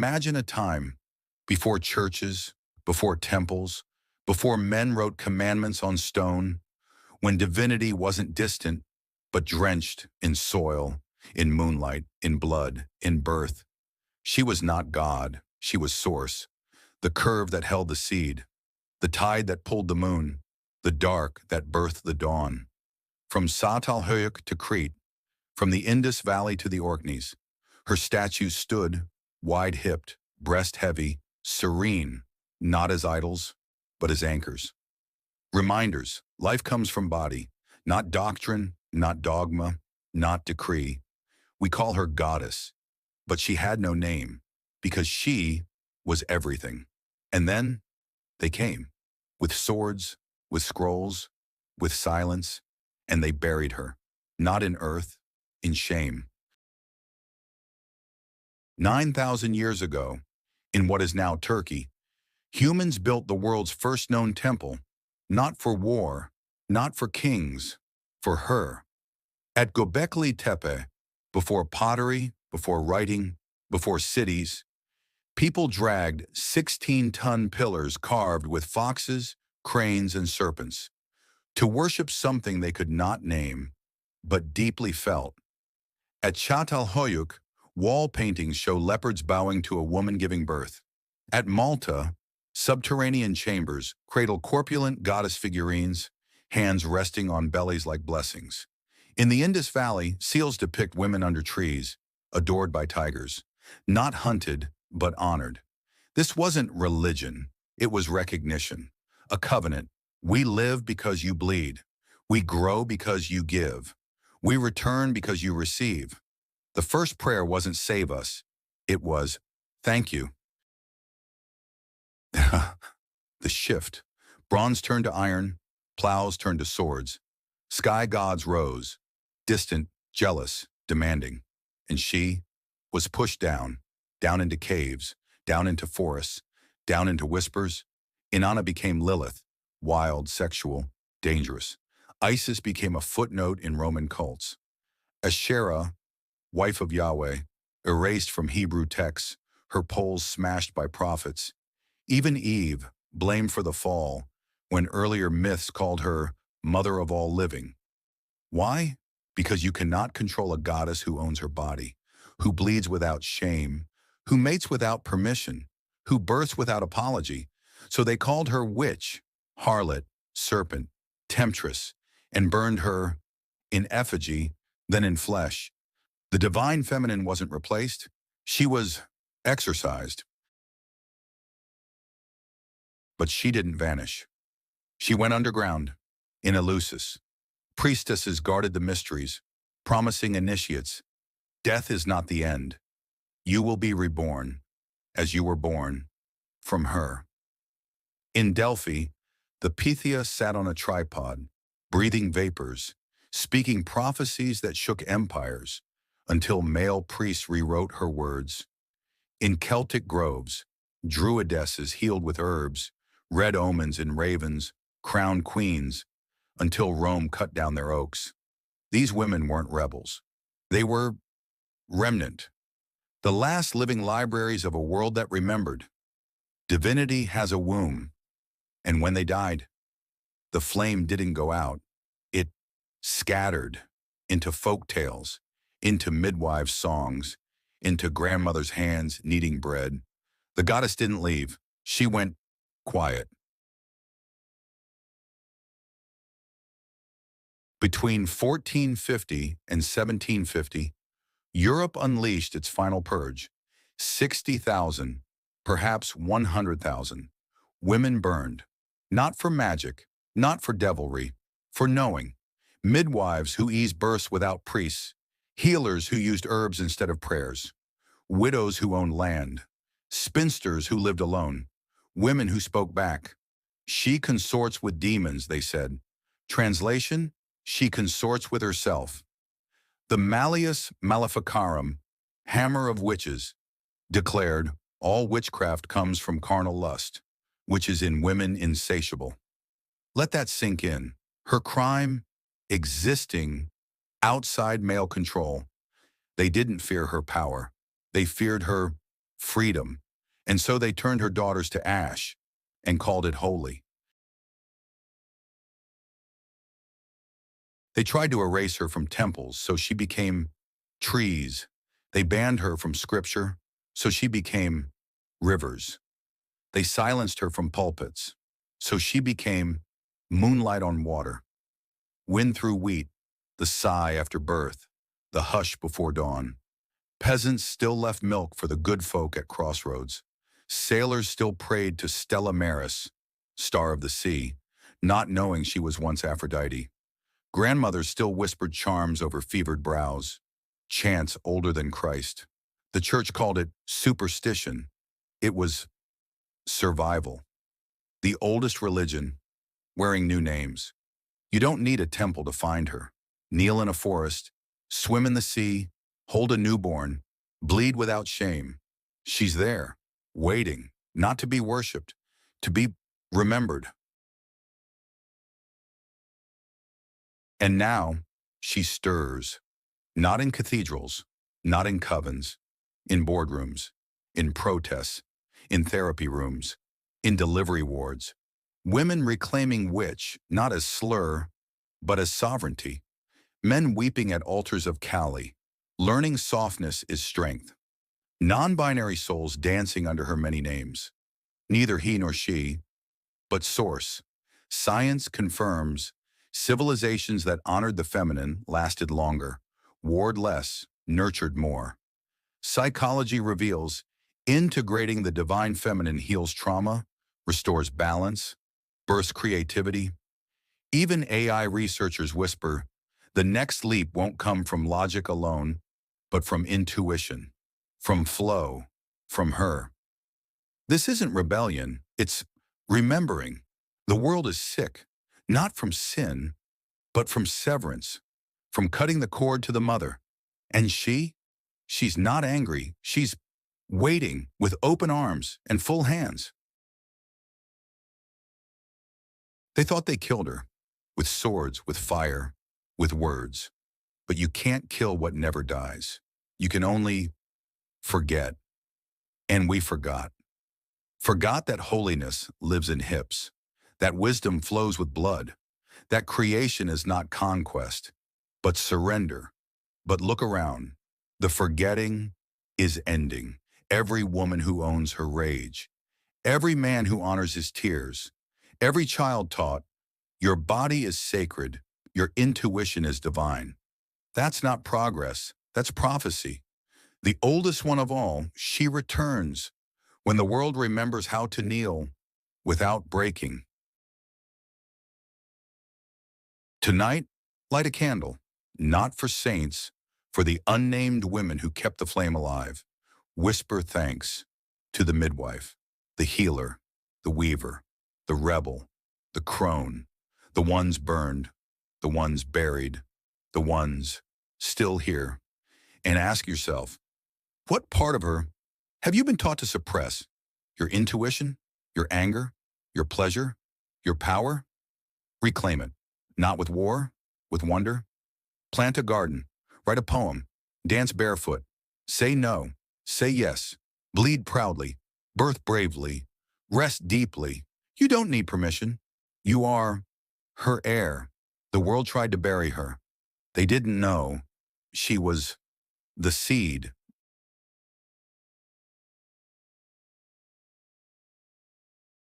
imagine a time before churches, before temples, before men wrote commandments on stone, when divinity wasn't distant, but drenched in soil, in moonlight, in blood, in birth. She was not God, she was source, the curve that held the seed, the tide that pulled the moon, the dark that birthed the dawn. From Çatalhöyük to Crete, from the Indus Valley to the Orkneys, her statue stood, wide-hipped, breast-heavy, serene, not as idols, but as anchors. Reminders, life comes from body, not doctrine, not dogma, not decree. We call her goddess, but she had no name, because she was everything. And then they came, with swords, with scrolls, with silence, and they buried her, not in earth, in shame. 9,000 years ago, in what is now Turkey, humans built the world's first known temple, not for war, not for kings, for her. At Göbekli Tepe, before pottery, before writing, before cities, people dragged 16-ton pillars carved with foxes, cranes, and serpents to worship something they could not name, but deeply felt. At Çatalhöyük, wall paintings show leopards bowing to a woman giving birth. At Malta, subterranean chambers cradle corpulent goddess figurines, hands resting on bellies like blessings. In the Indus Valley, seals depict women under trees, adored by tigers, not hunted, but honored. This wasn't religion, it was recognition, a covenant. We live because you bleed. We grow because you give. We return because you receive. The first prayer wasn't save us, it was thank you. The shift. Bronze turned to iron, plows turned to swords. Sky gods rose, distant, jealous, demanding. And she was pushed down, down into caves, down into forests, down into whispers. Inanna became Lilith, wild, sexual, dangerous. Isis became a footnote in Roman cults. Asherah, wife of Yahweh, erased from Hebrew texts, her poles smashed by prophets. Even Eve, blamed for the fall, when earlier myths called her mother of all living. Why? Because you cannot control a goddess who owns her body, who bleeds without shame, who mates without permission, who births without apology. So they called her witch, harlot, serpent, temptress, and burned her in effigy, then in flesh. The divine feminine wasn't replaced, she was exorcised. But she didn't vanish. She went underground, in Eleusis. Priestesses guarded the mysteries, promising initiates, death is not the end. You will be reborn, as you were born, from her. In Delphi, the Pythia sat on a tripod, breathing vapors, speaking prophecies that shook empires, until male priests rewrote her words. In Celtic groves, druidesses healed with herbs, red omens and ravens, crowned queens, until Rome cut down their oaks. These women weren't rebels. They were remnant, the last living libraries of a world that remembered. Divinity has a womb, and when they died, the flame didn't go out. It scattered into folk tales, into midwives' songs, into grandmother's hands kneading bread. The goddess didn't leave. She went quiet. Between 1450 and 1750, Europe unleashed its final purge. 60,000, perhaps 100,000, women burned, not for magic, not for devilry, for knowing. Midwives who eased births without priests, healers who used herbs instead of prayers, widows who owned land, spinsters who lived alone, women who spoke back. She consorts with demons, they said. Translation, she consorts with herself. The Malleus Maleficarum, hammer of witches, declared, all witchcraft comes from carnal lust, which is in women insatiable. Let that sink in. Her crime, existing outside male control. They didn't fear her power. They feared her freedom. And so they turned her daughters to ash and called it holy. They tried to erase her from temples, so she became trees. They banned her from scripture, so she became rivers. They silenced her from pulpits, so she became moonlight on water, wind through wheat, the sigh after birth, the hush before dawn. Peasants still left milk for the good folk at crossroads. Sailors still prayed to Stella Maris, star of the sea, not knowing she was once Aphrodite. Grandmothers still whispered charms over fevered brows, chants older than Christ. The church called it superstition. It was survival. The oldest religion, wearing new names. You don't need a temple to find her. Kneel in a forest, swim in the sea, hold a newborn, bleed without shame. She's there, waiting, not to be worshipped, to be remembered. And now, she stirs, not in cathedrals, not in covens, in boardrooms, in protests, in therapy rooms, in delivery wards. Women reclaiming witch, not as slur, but as sovereignty. Men weeping at altars of Kali, learning softness is strength. Non-binary souls dancing under her many names. Neither he nor she, but source. Science confirms civilizations that honored the feminine lasted longer, warred less, nurtured more. Psychology reveals integrating the divine feminine heals trauma, restores balance, bursts creativity. Even AI researchers whisper, the next leap won't come from logic alone, but from intuition, from flow, from her. This isn't rebellion, it's remembering. The world is sick, not from sin, but from severance, from cutting the cord to the mother. And she's not angry, she's waiting with open arms and full hands. They thought they killed her, with swords, with fire, with words. But you can't kill what never dies. You can only forget. And we forgot. Forgot that holiness lives in hips, that wisdom flows with blood, that creation is not conquest, but surrender. But look around. The forgetting is ending. Every woman who owns her rage, every man who honors his tears, every child taught, your body is sacred, your intuition is divine. That's not progress, that's prophecy. The oldest one of all, she returns when the world remembers how to kneel without breaking. Tonight, light a candle, not for saints, for the unnamed women who kept the flame alive. Whisper thanks to the midwife, the healer, the weaver, the rebel, the crone, the ones burned, the ones buried, the ones still here. And ask yourself, what part of her have you been taught to suppress? Your intuition, your anger, your pleasure, your power? Reclaim it, not with war, with wonder. Plant a garden, write a poem, dance barefoot, say no, say yes, bleed proudly, birth bravely, rest deeply. You don't need permission. You are her heir. The world tried to bury her. They didn't know she was the seed